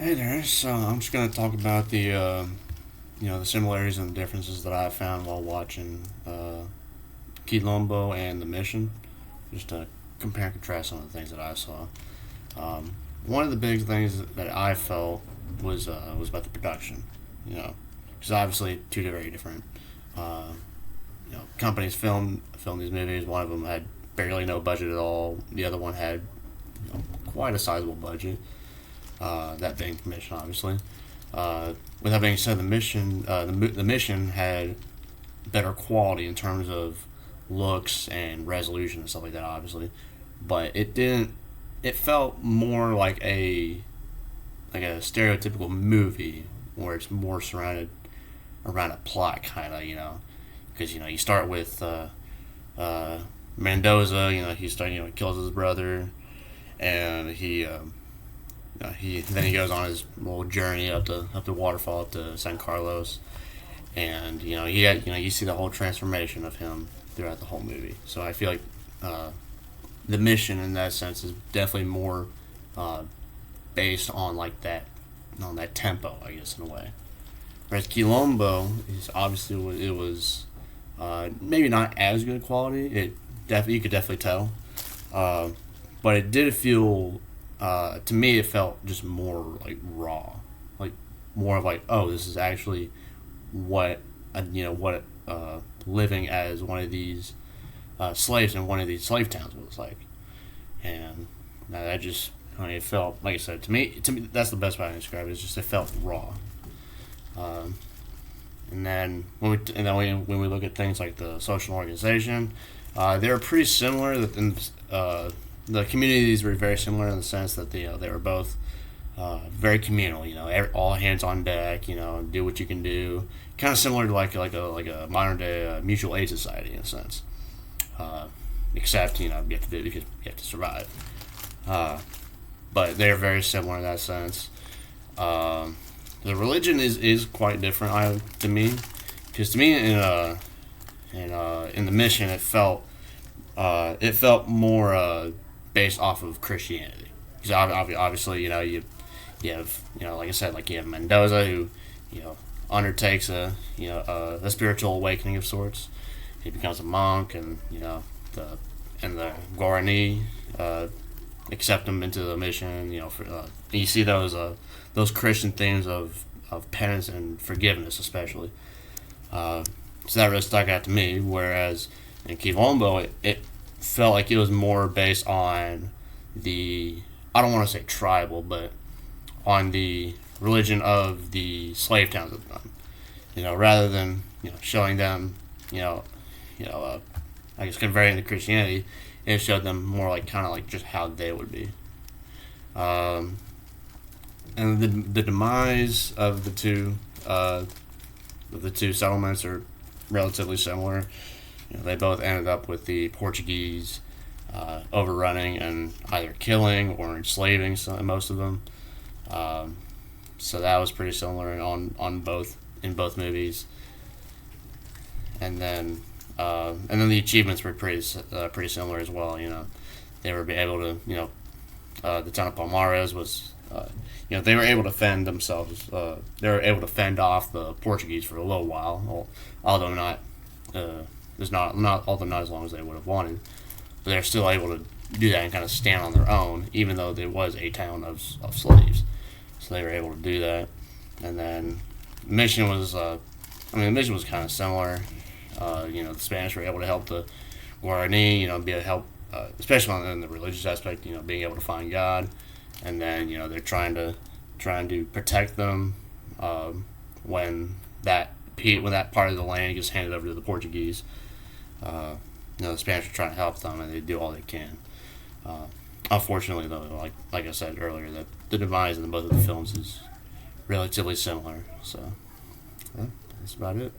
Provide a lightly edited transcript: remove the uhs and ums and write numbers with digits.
Hey there. So I'm just gonna talk about the similarities and differences that I found while watching Quilombo and The Mission, just to compare and contrast some of the things that I saw. One of the big things that I felt was about the production. You know, because obviously two very different uh, companies filmed these movies. One of them had barely no budget at all. The other one had quite a sizable budget. That being the mission, obviously. With that being said, the mission had better quality in terms of looks and resolution and stuff like that, obviously, but it didn't. It felt more like a stereotypical movie where it's more surrounded around a plot, kind of, because you start with Mendoza. He kills his brother, and he goes on his little journey up the waterfall up to San Carlos, and you see the whole transformation of him throughout the whole movie. So I feel like the mission in that sense is definitely more uh, based on like that tempo, I guess, in a way. Whereas Quilombo is obviously it was maybe not as good quality. You could definitely tell, uh, but it did feel to me it felt just more like raw, like more of like, oh, this is actually what what living as one of these slaves in one of these slave towns was like. And that just, it felt, like I said, to me that's the best way I can describe it. Is just it felt raw. Um, when we look at things like the social organization, they were pretty similar. The communities were very similar in the sense that they were both very communal. All hands on deck. Do what you can do. Kind of similar to like a modern day mutual aid society in a sense. Except you have to do it because you have to survive. Uh, but they're very similar in that sense. Um, the religion is quite different to me, because to me in the mission it felt more based off of Christianity. Because obviously you have like I said, like you have Mendoza who undertakes a spiritual awakening of sorts. He becomes a monk, and the Guarani accept him into the mission. You see those Christian themes of penance and forgiveness, especially. So that really stuck out to me. Whereas in Kivombo, it felt like it was more based on the, I don't want to say tribal, but on the religion of the slave towns of the time. Rather than showing them, you know, I guess converting to Christianity, it showed them more like kind of like just how they would be. Um, and the demise of the two settlements are relatively similar. They both ended up with the Portuguese overrunning and either killing or enslaving most of them. Um, so that was pretty similar on both in both movies. And then the achievements were pretty similar as well. They were able to the town of Palmares was they were able to fend themselves. They were able to fend off the Portuguese for a little while, although not there's not although not as long as they would have wanted. But they're still able to do that and kind of stand on their own, even though there was a town of slaves. So they were able to do that. And then mission was the mission was kind of similar. The Spanish were able to help the Guarani, be a help, especially in the religious aspect, being able to find God, and then they're trying to protect them when that part of the land gets handed over to the Portuguese. The Spanish are trying to help them, and they do all they can. Uh, Unfortunately, though, like I said earlier, that the demise in both of the films is relatively similar. So, yeah, that's about it.